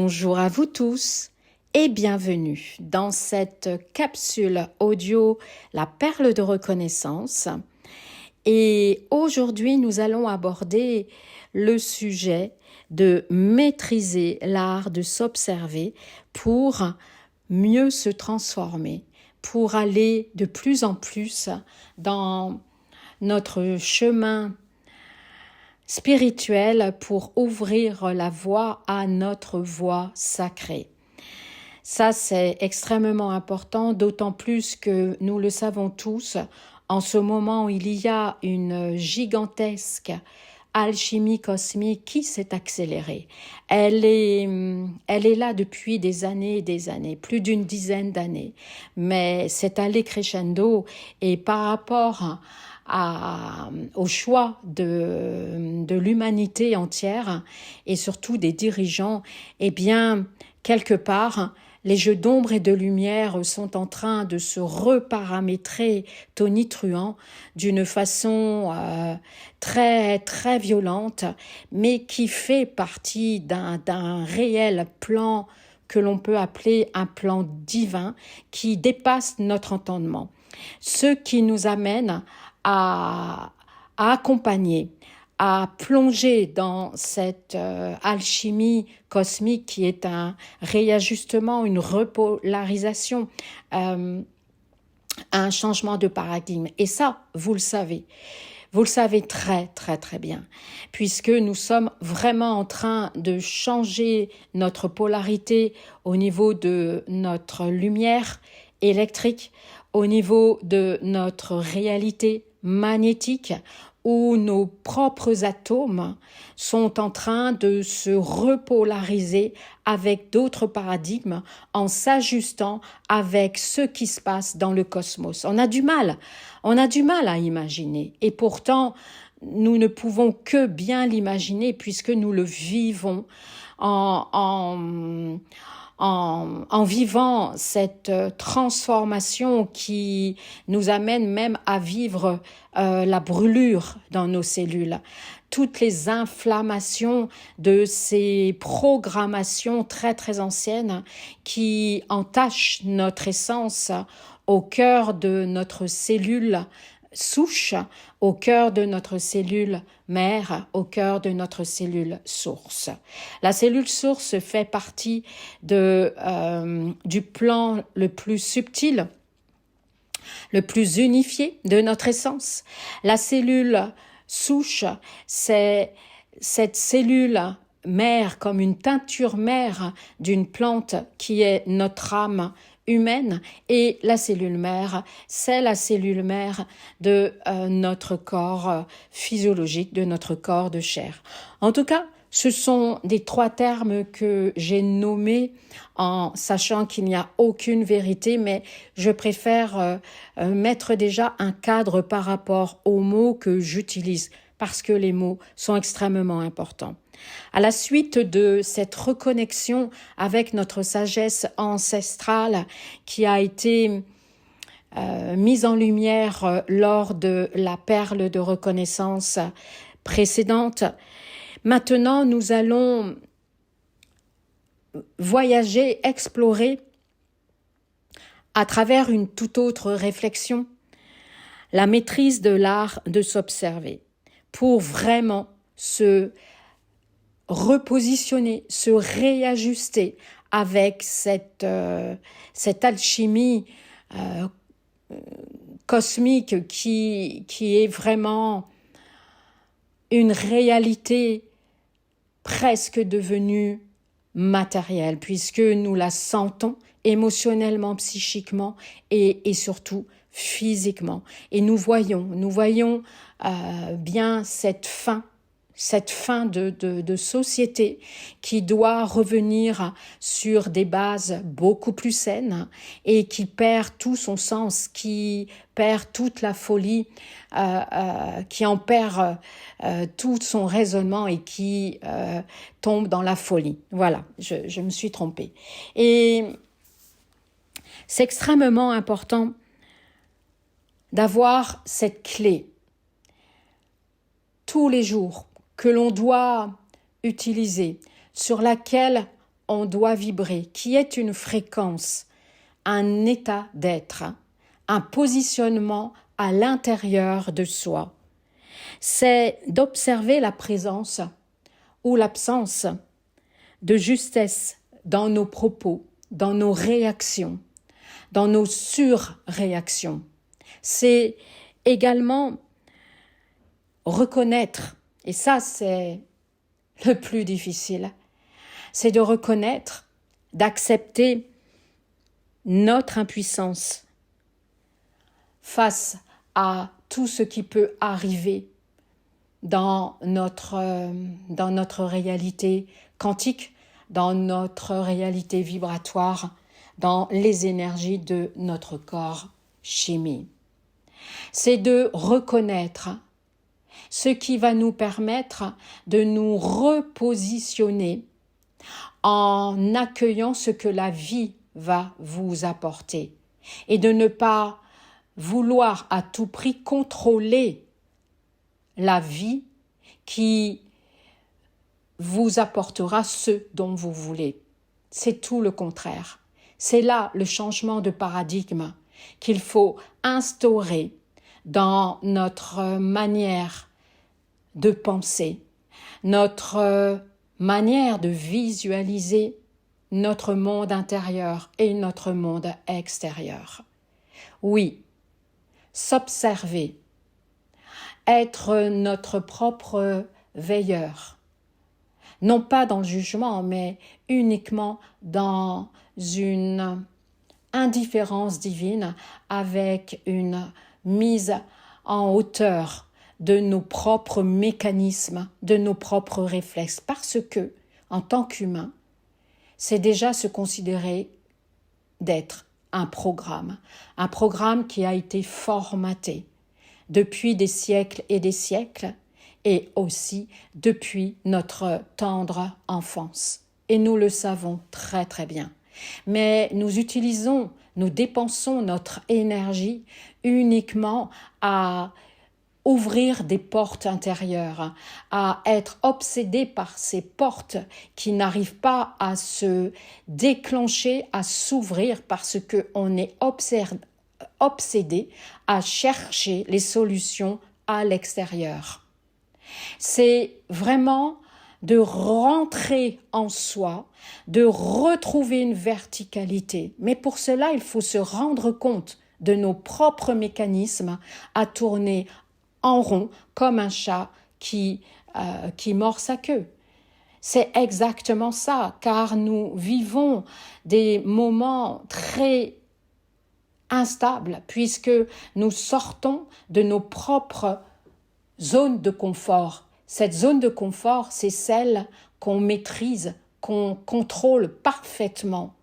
Bonjour à vous tous et bienvenue dans cette capsule audio La perle de reconnaissance. Et aujourd'hui, nous allons aborder le sujet de maîtriser l'art de s'observer pour mieux se transformer, pour aller de plus en plus dans notre chemin spirituel pour ouvrir la voie à notre voie sacrée. Ça, c'est extrêmement important, d'autant plus que nous le savons tous, en ce moment, il y a une gigantesque alchimie cosmique qui s'est accélérée. Elle est là depuis des années, plus d'une dizaine d'années, mais c'est allé crescendo et par rapport au choix de l'humanité entière et surtout des dirigeants, eh bien, quelque part, les jeux d'ombre et de lumière sont en train de se reparamétrer tonitruant d'une façon très, très violente, mais qui fait partie d'un réel plan que l'on peut appeler un plan divin qui dépasse notre entendement. Ce qui nous amène à accompagner, à plonger dans cette alchimie cosmique qui est un réajustement, une repolarisation, un changement de paradigme. Et ça, vous le savez. Vous le savez très, très, très bien, puisque nous sommes vraiment en train de changer notre polarité au niveau de notre lumière électrique, au niveau de notre réalité magnétique, où nos propres atomes sont en train de se repolariser avec d'autres paradigmes en s'ajustant avec ce qui se passe dans le cosmos. On a du mal à imaginer et pourtant nous ne pouvons que bien l'imaginer puisque nous le vivons en vivant cette transformation qui nous amène même à vivre la brûlure dans nos cellules. Toutes les inflammations de ces programmations très très anciennes qui entachent notre essence au cœur de notre cellule souche, au cœur de notre cellule mère, au cœur de notre cellule source. La cellule source fait partie du plan le plus subtil, le plus unifié de notre essence. La cellule souche, c'est cette cellule mère comme une teinture mère d'une plante qui est notre âme humaine, et la cellule mère, c'est la cellule mère de notre corps physiologique, de notre corps de chair. En tout cas, ce sont des trois termes que j'ai nommés en sachant qu'il n'y a aucune vérité, mais je préfère mettre déjà un cadre par rapport aux mots que j'utilise, parce que les mots sont extrêmement importants. À la suite de cette reconnexion avec notre sagesse ancestrale qui a été mise en lumière lors de la perle de reconnaissance précédente, maintenant nous allons voyager, explorer à travers une toute autre réflexion la maîtrise de l'art de s'observer pour vraiment se repositionner, se réajuster avec cette alchimie cosmique qui est vraiment une réalité presque devenue matérielle, puisque nous la sentons émotionnellement, psychiquement et surtout physiquement. Et nous voyons bien cette fin de société qui doit revenir sur des bases beaucoup plus saines et qui perd tout son sens, qui perd toute la folie, qui en perd tout son raisonnement et qui tombe dans la folie. Voilà, je me suis trompée. Et c'est extrêmement important d'avoir cette clé tous les jours que l'on doit utiliser, sur laquelle on doit vibrer, qui est une fréquence, un état d'être, un positionnement à l'intérieur de soi. C'est d'observer la présence ou l'absence de justesse dans nos propos, dans nos réactions, dans nos surréactions. C'est également reconnaître, et ça c'est le plus difficile, c'est de reconnaître, d'accepter notre impuissance face à tout ce qui peut arriver dans notre réalité quantique, dans notre réalité vibratoire, dans les énergies de notre corps chimie. C'est de reconnaître ce qui va nous permettre de nous repositionner en accueillant ce que la vie va vous apporter et de ne pas vouloir à tout prix contrôler la vie qui vous apportera ce dont vous voulez. C'est tout le contraire. C'est là le changement de paradigme qu'il faut instaurer dans notre manière de penser, notre manière de visualiser notre monde intérieur et notre monde extérieur. Oui, s'observer, être notre propre veilleur, non pas dans le jugement, mais uniquement dans une indifférence divine avec une mise en hauteur de nos propres mécanismes, de nos propres réflexes, parce que, en tant qu'humain, c'est déjà se considérer d'être un programme qui a été formaté depuis des siècles et aussi depuis notre tendre enfance. Et nous le savons très très bien. Mais nous dépensons notre énergie uniquement à ouvrir des portes intérieures, à être obsédés par ces portes qui n'arrivent pas à se déclencher, à s'ouvrir parce qu'on est obsédé à chercher les solutions à l'extérieur. C'est vraiment de rentrer en soi, de retrouver une verticalité. Mais pour cela, il faut se rendre compte de nos propres mécanismes à tourner en rond comme un chat qui mord sa queue. C'est exactement ça, car nous vivons des moments très instables puisque nous sortons de nos propres zones de confort. Cette zone de confort, c'est celle qu'on maîtrise, qu'on contrôle parfaitement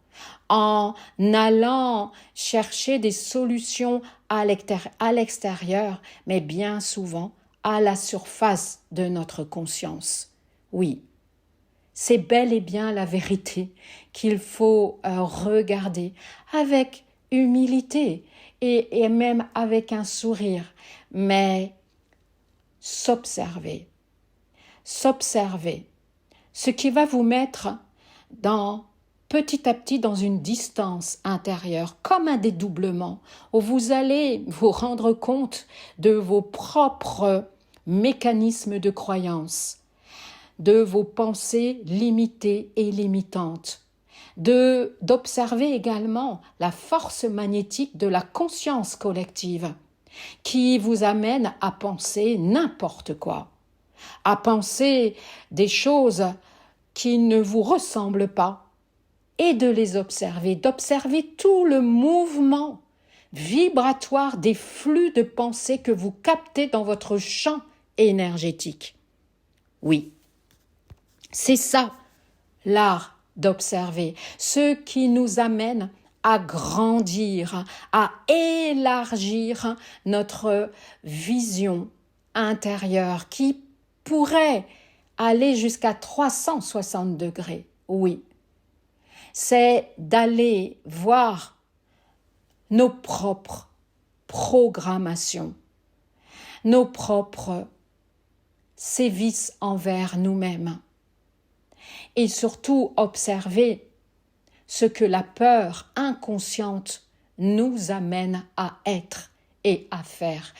en allant chercher des solutions à l'extérieur, mais bien souvent à la surface de notre conscience. Oui, c'est bel et bien la vérité qu'il faut regarder avec humilité et même avec un sourire, mais s'observer, ce qui va vous mettre petit à petit dans une distance intérieure, comme un dédoublement, où vous allez vous rendre compte de vos propres mécanismes de croyance, de vos pensées limitées et limitantes, d'observer également la force magnétique de la conscience collective qui vous amène à penser n'importe quoi, à penser des choses qui ne vous ressemblent pas, et de les observer, d'observer tout le mouvement vibratoire des flux de pensée que vous captez dans votre champ énergétique. Oui, c'est ça l'art d'observer, ce qui nous amène à grandir, à élargir notre vision intérieure qui pourrait aller jusqu'à 360 degrés. Oui, c'est d'aller voir nos propres programmations, nos propres sévices envers nous-mêmes. et surtout observer ce que la peur inconsciente nous amène à être et à faire.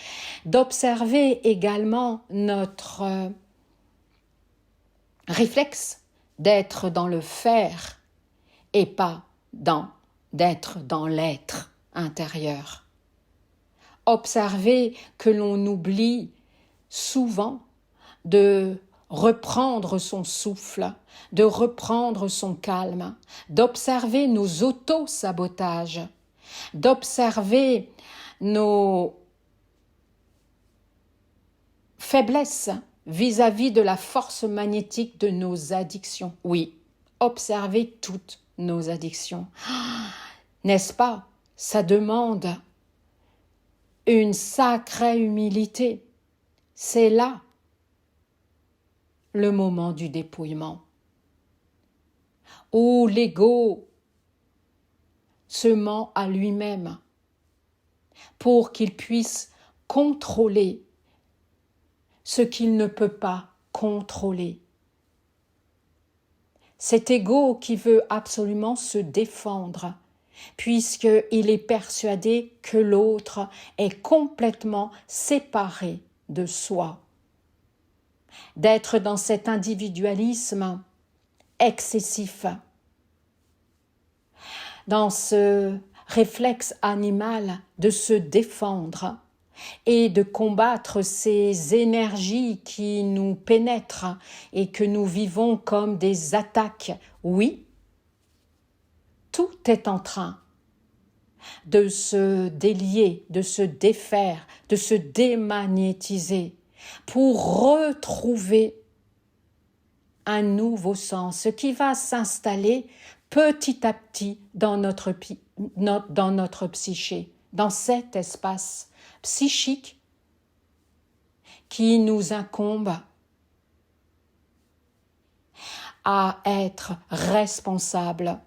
D'observer également notre réflexe d'être dans le faire et pas d'être dans l'être intérieur. Observer que l'on oublie souvent de reprendre son souffle, de reprendre son calme, d'observer nos auto-sabotages, d'observer nos faiblesses vis-à-vis de la force magnétique de nos addictions. Oui, observer toutes nos addictions. N'est-ce pas? Ça demande une sacrée humilité. C'est là le moment du dépouillement, où l'ego se ment à lui-même pour qu'il puisse contrôler ce qu'il ne peut pas contrôler. Cet ego qui veut absolument se défendre, puisqu'il est persuadé que l'autre est complètement séparé de soi. D'être dans cet individualisme excessif, dans ce réflexe animal de se défendre et de combattre ces énergies qui nous pénètrent et que nous vivons comme des attaques. Oui, tout est en train de se délier, de se défaire, de se démagnétiser pour retrouver un nouveau sens qui va s'installer petit à petit dans notre psyché, dans cet espace psychique qui nous incombe à être responsable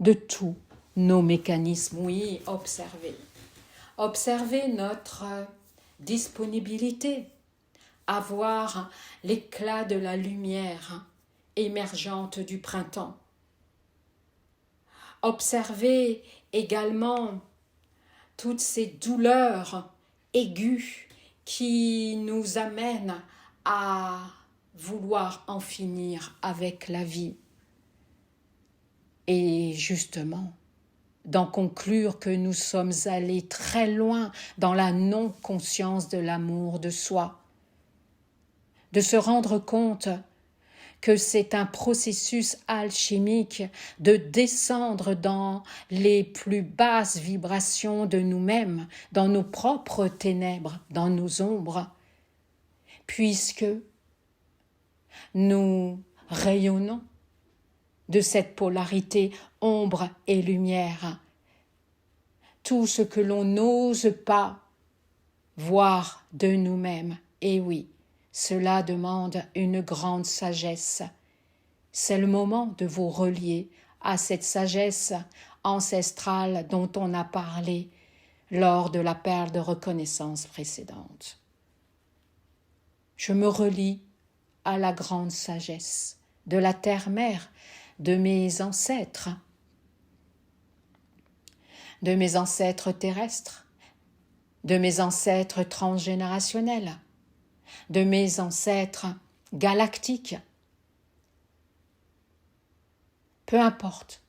de tous nos mécanismes. Oui, observer notre disponibilité à voir l'éclat de la lumière émergente du printemps. Observer également toutes ces douleurs aiguës qui nous amènent à vouloir en finir avec la vie. Et justement, d'en conclure que nous sommes allés très loin dans la non-conscience de l'amour de soi, de se rendre compte que c'est un processus alchimique de descendre dans les plus basses vibrations de nous-mêmes, dans nos propres ténèbres, dans nos ombres, puisque nous rayonnons de cette polarité ombre et lumière. Tout ce que l'on n'ose pas voir de nous-mêmes, et oui, cela demande une grande sagesse. C'est le moment de vous relier à cette sagesse ancestrale dont on a parlé lors de la perle de reconnaissance précédente. Je me relie à la grande sagesse de la terre-mère, de mes ancêtres terrestres, de mes ancêtres transgénérationnels, de mes ancêtres galactiques. Peu importe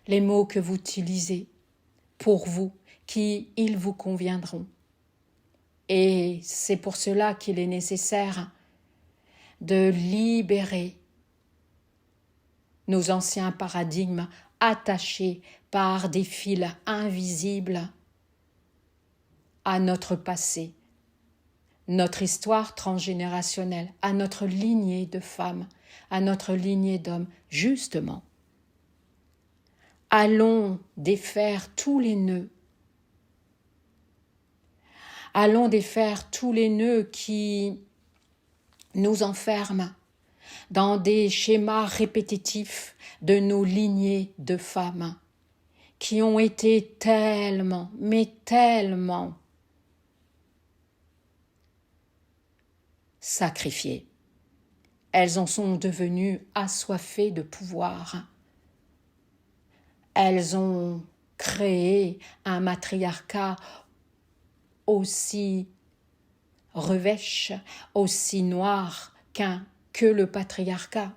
les mots que vous utilisez pour vous, ils vous conviendront. Et c'est pour cela qu'il est nécessaire de libérer nos anciens paradigmes attachés par des fils invisibles à notre passé, notre histoire transgénérationnelle, à notre lignée de femmes, à notre lignée d'hommes. Justement, allons défaire tous les nœuds. Allons défaire tous les nœuds qui nous enferment dans des schémas répétitifs de nos lignées de femmes qui ont été tellement, mais tellement sacrifiées, elles en sont devenues assoiffées de pouvoir. Elles ont créé un matriarcat aussi revêche, aussi noir que le patriarcat.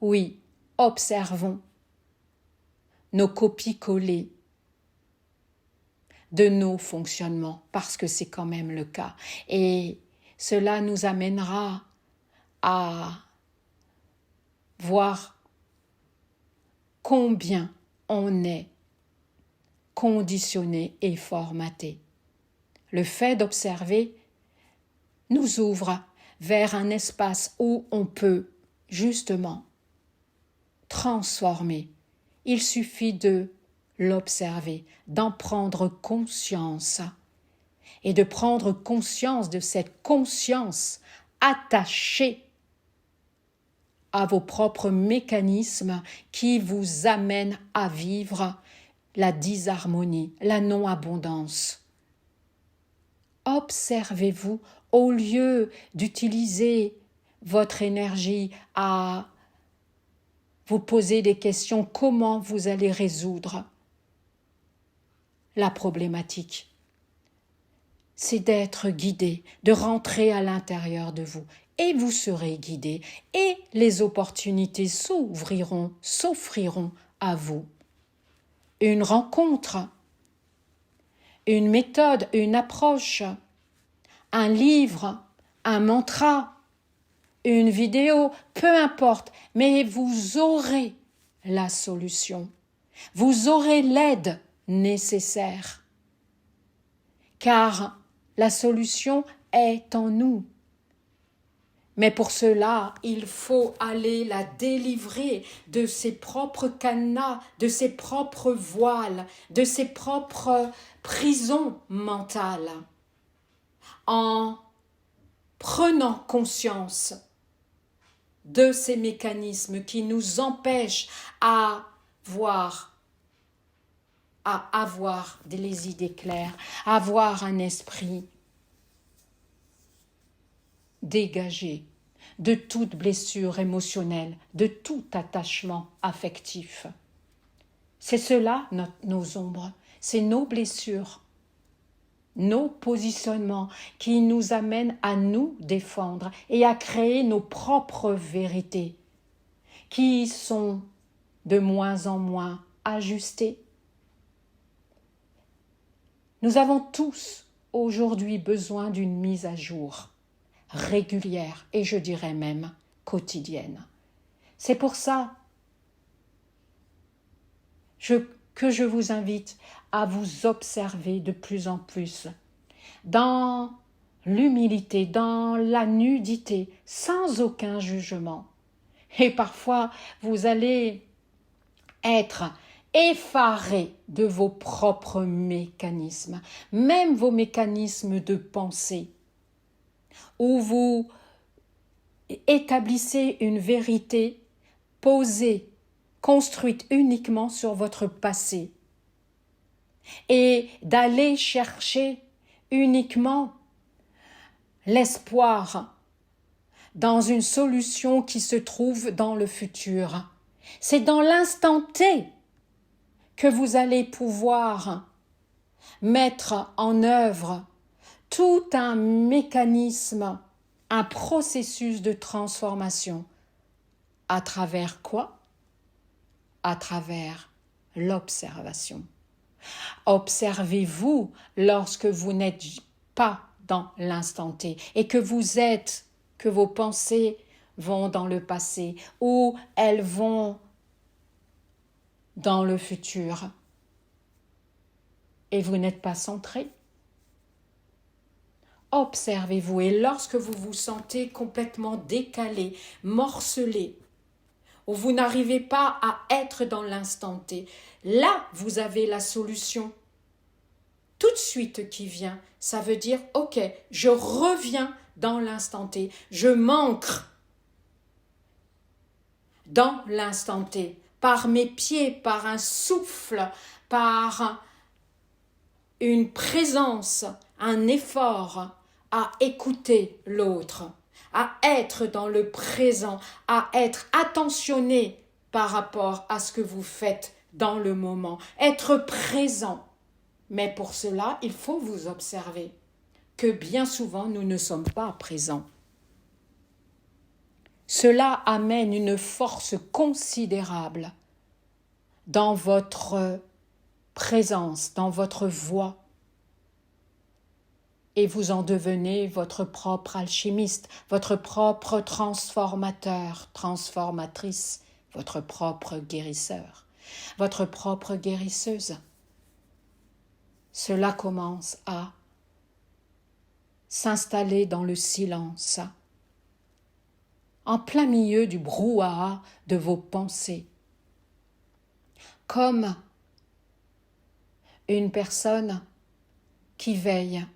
Oui, observons nos copies-collées de nos fonctionnements, parce que c'est quand même le cas. Et cela nous amènera à voir combien on est conditionné et formaté. Le fait d'observer nous ouvre vers un espace où on peut justement transformer. Il suffit de l'observer, d'en prendre conscience et de prendre conscience de cette conscience attachée à vos propres mécanismes qui vous amènent à vivre la disharmonie, la non-abondance. Observez-vous au lieu d'utiliser votre énergie à vous poser des questions, comment vous allez résoudre la problématique. C'est d'être guidé, de rentrer à l'intérieur de vous. Et vous serez guidé et les opportunités s'offriront à vous. Une rencontre, une méthode, une approche, un livre, un mantra, une vidéo, peu importe, mais vous aurez la solution. Vous aurez l'aide nécessaire. Car la solution est en nous. Mais pour cela, il faut aller la délivrer de ses propres cadenas, de ses propres voiles, de ses propres prisons mentales. En prenant conscience de ces mécanismes qui nous empêchent à avoir les idées claires, à avoir un esprit dégagé de toute blessure émotionnelle, de tout attachement affectif. C'est cela nos ombres, c'est nos blessures, nos positionnements qui nous amènent à nous défendre et à créer nos propres vérités qui sont de moins en moins ajustées. Nous avons tous aujourd'hui besoin d'une mise à jour régulière et je dirais même quotidienne. C'est pour ça que je vous invite à vous observer de plus en plus dans l'humilité, dans la nudité, sans aucun jugement. Et parfois, vous allez être effaré de vos propres mécanismes, même vos mécanismes de pensée, où vous établissez une vérité posée, construite uniquement sur votre passé, et d'aller chercher uniquement l'espoir dans une solution qui se trouve dans le futur. C'est dans l'instant T que vous allez pouvoir mettre en œuvre tout un mécanisme, un processus de transformation. À travers quoi? À travers l'observation. Observez-vous lorsque vous n'êtes pas dans l'instant T et que vos pensées vont dans le passé ou elles vont dans le futur et vous n'êtes pas centré. Observez-vous et lorsque vous vous sentez complètement décalé, morcelé, où vous n'arrivez pas à être dans l'instant T, là vous avez la solution tout de suite qui vient. Ça veut dire, ok, je reviens dans l'instant T, je m'ancre dans l'instant T, par mes pieds, par un souffle, par une présence, un effort à écouter l'autre. à être dans le présent, à être attentionné par rapport à ce que vous faites dans le moment, être présent. Mais pour cela, il faut vous observer que bien souvent, nous ne sommes pas présents. Cela amène une force considérable dans votre présence, dans votre voix. Et vous en devenez votre propre alchimiste, votre propre transformateur, transformatrice, votre propre guérisseur, votre propre guérisseuse. Cela commence à s'installer dans le silence, en plein milieu du brouhaha de vos pensées, comme une personne qui veille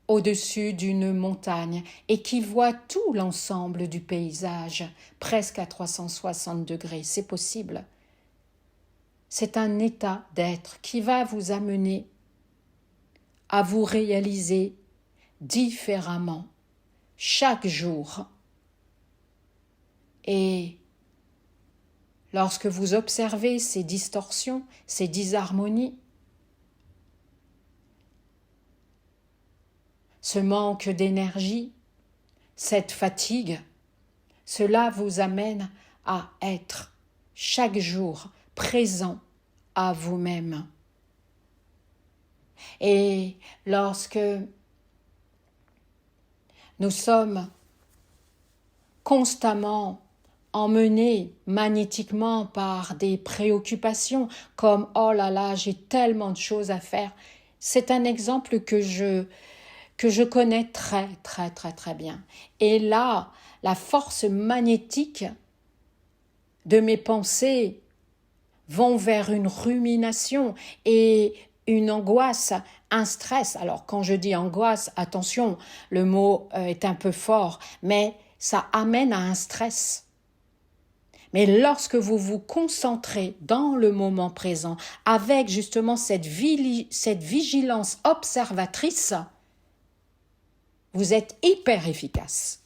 au-dessus d'une montagne et qui voit tout l'ensemble du paysage, presque à 360 degrés. C'est possible. C'est un état d'être qui va vous amener à vous réaliser différemment chaque jour. Et lorsque vous observez ces distorsions, ces disharmonies, ce manque d'énergie, cette fatigue, cela vous amène à être chaque jour présent à vous-même. Et lorsque nous sommes constamment emmenés magnétiquement par des préoccupations comme « oh là là, j'ai tellement de choses à faire », c'est un exemple que je connais très bien. Et là, la force magnétique de mes pensées vont vers une rumination et une angoisse, un stress. Alors quand je dis angoisse, attention, le mot est un peu fort, mais ça amène à un stress. Mais lorsque vous vous concentrez dans le moment présent, avec justement cette vigilance observatrice, vous êtes hyper efficace.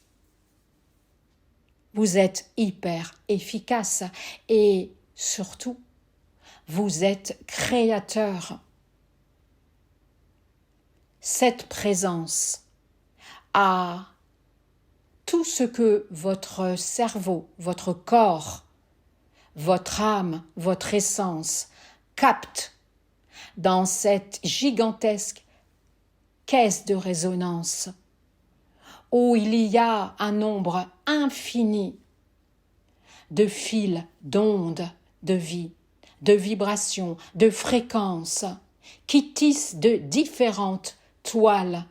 Vous êtes hyper efficace et surtout, vous êtes créateur. Cette présence a tout ce que votre cerveau, votre corps, votre âme, votre essence capte dans cette gigantesque caisse de résonance où il y a un nombre infini de fils, d'ondes de vie, de vibrations, de fréquences qui tissent de différentes toiles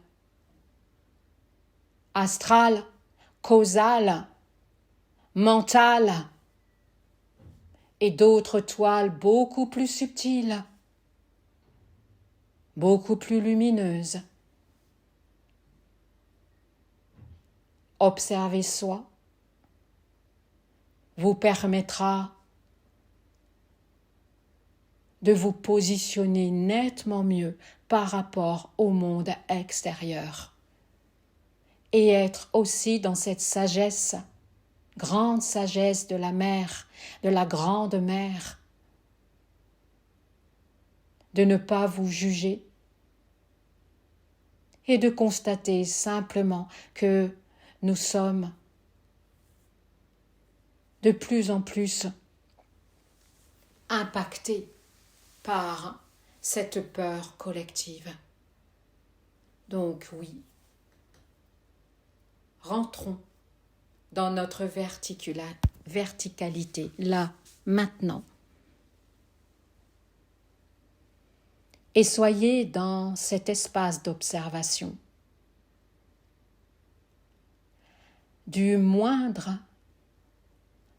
astrales, causales, mentales et d'autres toiles beaucoup plus subtiles, beaucoup plus lumineuses. Observer soi vous permettra de vous positionner nettement mieux par rapport au monde extérieur et être aussi dans cette sagesse, grande sagesse de la mère, de la grande mère, de ne pas vous juger et de constater simplement que nous sommes de plus en plus impactés par cette peur collective. Donc oui, rentrons dans notre verticalité, là, maintenant. Et soyez dans cet espace d'observation. Du moindre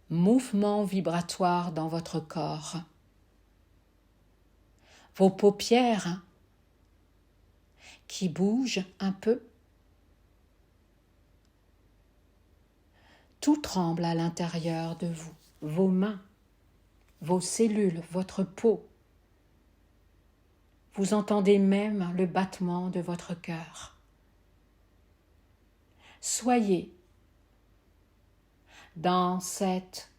mouvement vibratoire dans votre corps. Vos paupières qui bougent un peu. Tout tremble à l'intérieur de vous, vos mains, vos cellules, votre peau. Vous entendez même le battement de votre cœur. Soyez dans cette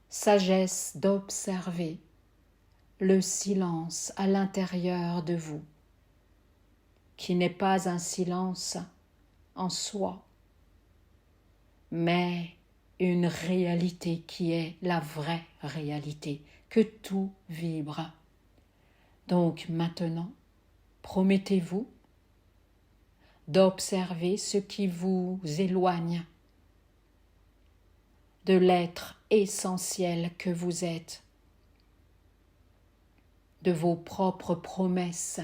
sagesse d'observer le silence à l'intérieur de vous, qui n'est pas un silence en soi, mais une réalité qui est la vraie réalité, que tout vibre. Donc maintenant, promettez-vous d'observer ce qui vous éloigne de l'être essentiel que vous êtes, de vos propres promesses,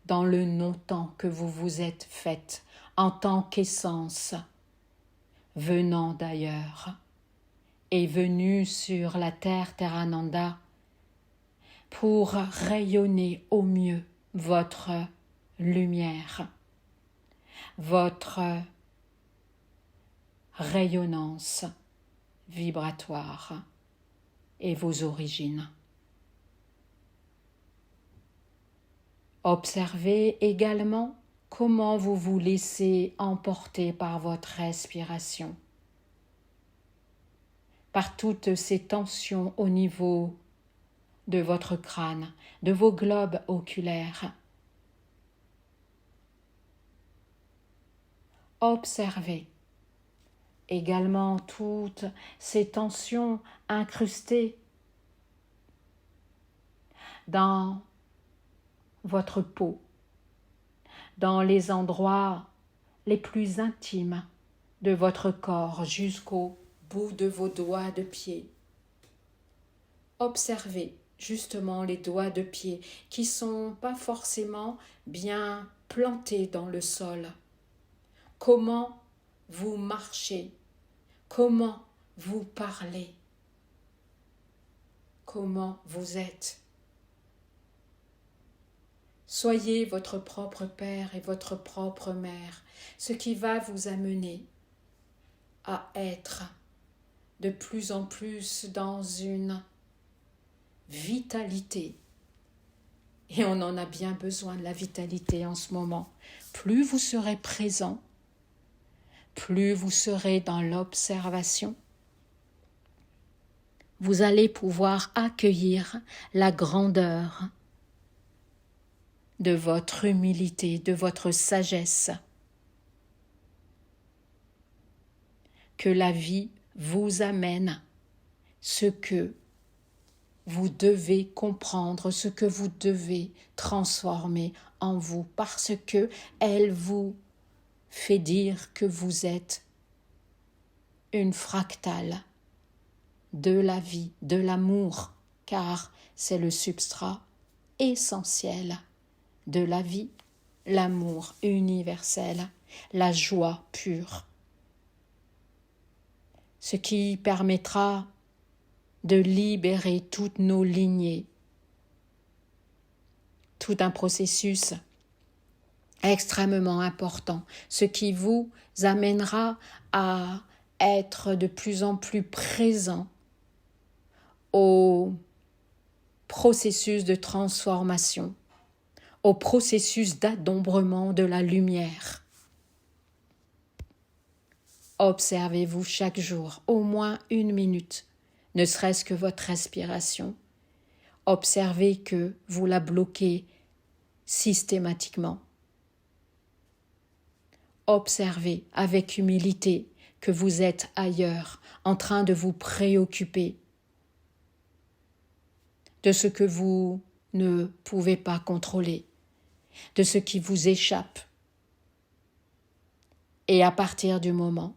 dans le non-temps que vous vous êtes faites en tant qu'essence, venant d'ailleurs et venue sur la terre Terrananda pour rayonner au mieux votre lumière, votre rayonnance vibratoire et vos origines. Observez également comment vous vous laissez emporter par votre respiration, par toutes ces tensions au niveau de votre crâne, de vos globes oculaires. Observez également toutes ces tensions incrustées dans votre peau, dans les endroits les plus intimes de votre corps jusqu'au bout de vos doigts de pied. Observez justement les doigts de pied qui sont pas forcément bien plantés dans le sol. Comment vous marchez, comment vous parlez, comment vous êtes. Soyez votre propre père et votre propre mère, ce qui va vous amener à être de plus en plus dans une vitalité. Et on en a bien besoin de la vitalité en ce moment. Plus vous serez présent, plus vous serez dans l'observation, vous allez pouvoir accueillir la grandeur de votre humilité, de votre sagesse, que la vie vous amène ce que vous devez comprendre, ce que vous devez transformer en vous, parce que elle vous fait dire que vous êtes une fractale de la vie, de l'amour, car c'est le substrat essentiel de la vie, l'amour universel, la joie pure. Ce qui permettra de libérer toutes nos lignées, tout un processus extrêmement important, ce qui vous amènera à être de plus en plus présent au processus de transformation, au processus d'adombrement de la lumière. Observez-vous chaque jour, au moins 1 minute, ne serait-ce que votre respiration. Observez que vous la bloquez systématiquement. Observez avec humilité que vous êtes ailleurs, en train de vous préoccuper de ce que vous ne pouvez pas contrôler, de ce qui vous échappe. Et à partir du moment,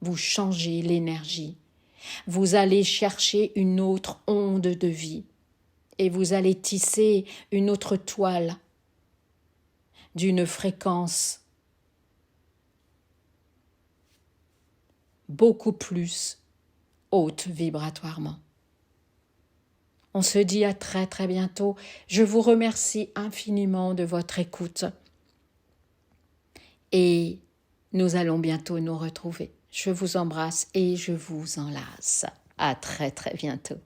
vous changez l'énergie. Vous allez chercher une autre onde de vie et vous allez tisser une autre toile d'une fréquence beaucoup plus haute vibratoirement. On se dit à très très bientôt. Je vous remercie infiniment de votre écoute et nous allons bientôt nous retrouver. Je vous embrasse et je vous enlace. À très très bientôt.